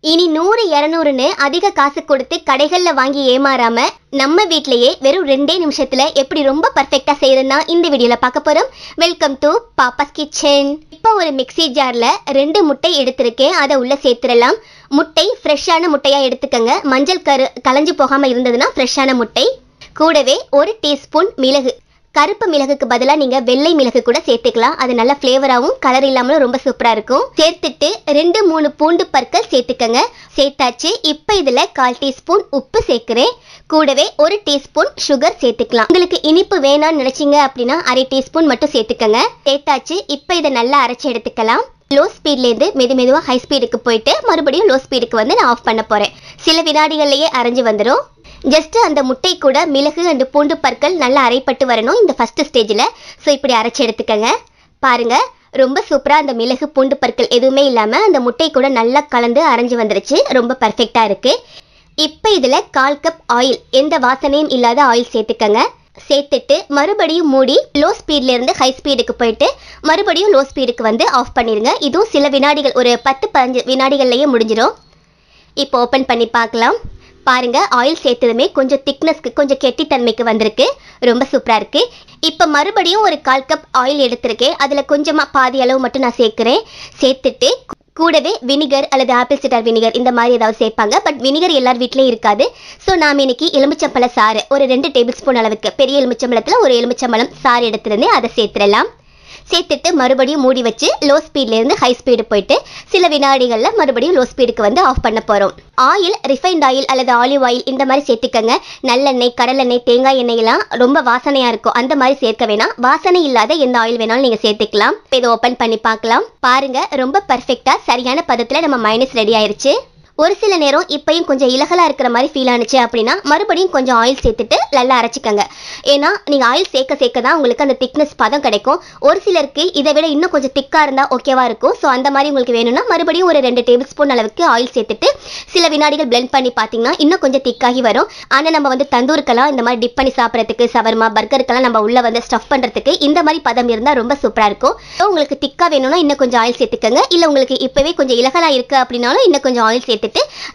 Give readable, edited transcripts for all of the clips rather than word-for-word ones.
இனி 100 200ன்னு அதிக காசு கொடுத்து கடைகளில் வாங்கி ஏமாறாம நம்ம வீட்லயே வெறும் 2 நிமிஷத்துல எப்படி ரொம்ப பர்ஃபெக்டா செய்யறதுன்னா இந்த வீடியோல பார்க்க போறோம். Welcome to Pappa's kitchen. இப்போ ஒரு மிக்ஸி ஜார்ல 2 முட்டை எடுத்திருக்கேன். அதை உள்ள சேர்த்துடலாம். முட்டை ஃப்ரெஷ்ஷான முட்டையா எடுத்துக்கங்க. மஞ்சள் கலஞ்சு போகாம இருந்ததுன்னா ஃப்ரெஷ்ஷான முட்டை. கூடவே 1 டீஸ்பூன் மிளகு. கருப்பு மிளகுக்கு பதிலாக நீங்கள் வெள்ளை மிளகு கூட சேர்த்துக்கலாம். அது நல்ல ஃப்ளேவராகவும் கலர் இல்லாமலும் ரொம்ப சூப்பராக இருக்கும். சேர்த்துட்டு 2-3 பூண்டு பற்கள் சேர்த்துக்கங்க. சேர்த்தாச்சு. இப்போ இதில் 1/4 டீஸ்பூன் உப்பு சேர்க்குறேன். கூடவே 1 டீஸ்பூன் சுகர் சேர்த்துக்கலாம். உங்களுக்கு இனிப்பு வேணான்னு நினச்சிங்க அப்படின்னா 1/2 டீஸ்பூன் மட்டும் சேர்த்துக்கங்க. சேர்த்தாச்சு. இப்போ இதை நல்லா அரைச்சி எடுத்துக்கலாம். லோ ஸ்பீட்லேருந்து மெதுவாக ஹை ஸ்பீடுக்கு போயிட்டு மறுபடியும் லோ ஸ்பீடுக்கு வந்து நான் ஆஃப் பண்ண போகிறேன். சில வினாடிகள்லேயே அரைஞ்சு வந்துடும். ஜஸ்ட் அந்த முட்டை கூட மிளகு அண்ட் பூண்டு பற்கள் நல்லா அரைப்பட்டு வரணும் இந்த ஃபர்ஸ்ட் ஸ்டேஜில். ஸோ இப்படி அரைச்சி எடுத்துக்கங்க. பாருங்க, ரொம்ப சூப்பராக அந்த மிளகு பூண்டு பற்கள் எதுவுமே இல்லாமல் அந்த முட்டை கூட நல்லா கலந்து அரைஞ்சி வந்துருச்சு. ரொம்ப பர்ஃபெக்டாக இருக்குது. இப்போ இதில் 1/4 கப் ஆயில், எந்த வாசனையும் இல்லாத ஆயில் சேர்த்துக்கங்க. சேர்த்துட்டு மறுபடியும் மூடி லோ ஸ்பீட்லேருந்து ஹை ஸ்பீடுக்கு போயிட்டு மறுபடியும் லோ ஸ்பீடுக்கு வந்து ஆஃப் பண்ணிடுங்க. இதுவும் சில வினாடிகள், ஒரு 10-15 வினாடிகள்லேயே முடிஞ்சிடும். இப்போ ஓப்பன் பண்ணி பார்க்கலாம். பாருங்க, ஆயில் சேர்த்ததுமே கொஞ்சம் திக்னஸ்க்கு, கொஞ்சம் கெட்டித்தன்மைக்கு வந்திருக்கு. ரொம்ப சூப்பராக இருக்குது. இப்போ மறுபடியும் ஒரு 1/4 கப் ஆயில் எடுத்திருக்கேன். அதில் கொஞ்சமாக பாதி அளவு மட்டும் நான் சேர்க்குறேன். சேர்த்துட்டு கூடவே வினிகர் அல்லது ஆப்பிள் சிடார் வினிகர் இந்த மாதிரி ஏதாவது சேர்ப்பாங்க. பட் வினிகர் எல்லார் வீட்லேயும் இருக்காது. ஸோ நாம் இன்னைக்கு எலுமிச்சம்பழ சாறு ஒரு 2 டேபிள் ஸ்பூன் அளவுக்கு, பெரிய எலுமிச்சம்பழத்தில் ஒரு எலுமிச்சம்பழம் சாறு எடுத்துருந்தேன். அதை சேர்த்துடலாம். சேர்த்துட்டு மறுபடியும் மூடி வச்சு லோ ஸ்பீட்லேருந்து ஹை ஸ்பீடு போயிட்டு சில வினாடிகளில் மறுபடியும் லோ ஸ்பீடுக்கு வந்து ஆஃப் பண்ண போகிறோம். ஆயில் ரிஃபைண்ட் ஆயில் அல்லது ஆலிவ் ஆயில் இந்த மாதிரி சேர்த்துக்கங்க. நல்லெண்ணெய், கடலெண்ணெய், தேங்காய் எண்ணெயெல்லாம் ரொம்ப வாசனையாக இருக்கும். அந்த மாதிரி சேர்க்க வேணாம். வாசனை இல்லாத எந்த ஆயில் வேணாலும் நீங்கள் சேர்த்துக்கலாம். இப்போ இதை ஓப்பன் பண்ணி பார்க்கலாம். பாருங்கள், ரொம்ப பர்ஃபெக்டாக சரியான பதத்தில் நம்ம மைனஸ் ரெடி ஆயிடுச்சு. ஒரு சில நேரம் இப்பயும் கொஞ்சம் இலகலாக இருக்கிற மாதிரி ஃபீல் ஆனிச்சு அப்படின்னா மறுபடியும் கொஞ்சம் ஆயில் சேர்த்துட்டு நல்லா அரைச்சிக்கங்க. ஏன்னா நீங்கள் ஆயில் சேர்க்க தான் உங்களுக்கு அந்த திக்னஸ் பதம் கிடைக்கும். ஒரு சிலருக்கு இதை விட இன்னும் கொஞ்சம் திக்காக இருந்தால் ஓகேவா இருக்கும். ஸோ அந்த மாதிரி உங்களுக்கு வேணும்னா மறுபடியும் ஒரு 2 டேபிள் ஸ்பூன் அளவுக்கு ஆயில் சேர்த்துட்டு சில வினாடிகள் பிளெண்ட் பண்ணி பார்த்தீங்கன்னா இன்னும் கொஞ்சம் திக்காகி வரும். ஆனால் நம்ம வந்து தந்தூருக்கெல்லாம் இந்த மாதிரி டிப் பண்ணி சாப்பிட்றதுக்கு, சவர்மா பர்கருக்கெல்லாம் நம்ம உள்ள வந்து ஸ்டஃப் பண்ணுறதுக்கு இந்த மாதிரி பதம் இருந்தால் ரொம்ப சூப்பராக இருக்கும். ஸோ உங்களுக்கு திக்காக வேணும்னா இன்னும் கொஞ்சம் ஆயில் சேர்த்துக்கங்க. இல்லை உங்களுக்கு இப்போவே கொஞ்சம் இலகலாக இருக்குது அப்படின்னாலும் இன்னும் கொஞ்சம் ஆயில் சேர்த்துட்டு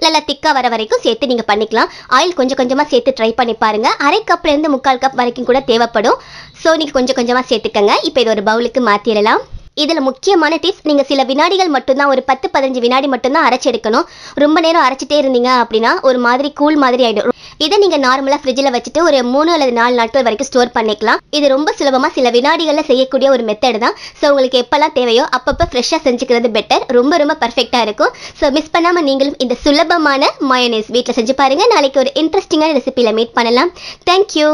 நல்லா திக்கா வர வரைக்கும் சேர்த்து நீங்க பண்ணிக்கலாம். ஆயில் கொஞ்சம் கொஞ்சமா சேர்த்து ட்ரை பண்ணி பாருங்க. 1/2 கப்ல இருந்து 3/4 கப் வரைக்கும் கூட தேவைப்படும். ஸோ நீங்க கொஞ்சம் கொஞ்சமா சேர்த்துக்கங்க. இப்போ இது ஒரு பவுலுக்கு மாத்திரலாம். இதில் முக்கியமான டிப்ஸ், நீங்கள் சில வினாடிகள் மட்டும்தான், ஒரு 10-15 வினாடி மட்டும்தான் அரைச்சி எடுக்கணும். ரொம்ப நேரம் அரைச்சிட்டே இருந்தீங்க அப்படின்னா ஒரு மாதிரி கூழ் மாதிரி ஆகிடும். இதை நீங்கள் நார்மலாக ஃப்ரிட்ஜில் வச்சுட்டு ஒரு 3 அல்லது 4 நாட்கள் வரைக்கும் ஸ்டோர் பண்ணிக்கலாம். இது ரொம்ப சுலபமாக சில வினாடிகளில் செய்யக்கூடிய ஒரு மெத்தட் தான். ஸோ உங்களுக்கு எப்போல்லாம் தேவையோ அப்பப்போ ஃப்ரெஷ்ஷாக செஞ்சுக்கிறது பெட்டர். ரொம்ப பர்ஃபெக்டாக இருக்கும். ஸோ மிஸ் பண்ணாமல் நீங்களும் இந்த சுலபமான மயோனைஸ் வீட்டில் செஞ்சு பாருங்கள். நாளைக்கு ஒரு இன்ட்ரெஸ்டிங்கான ரெசிபியில் மீட் பண்ணலாம். தேங்க்யூ.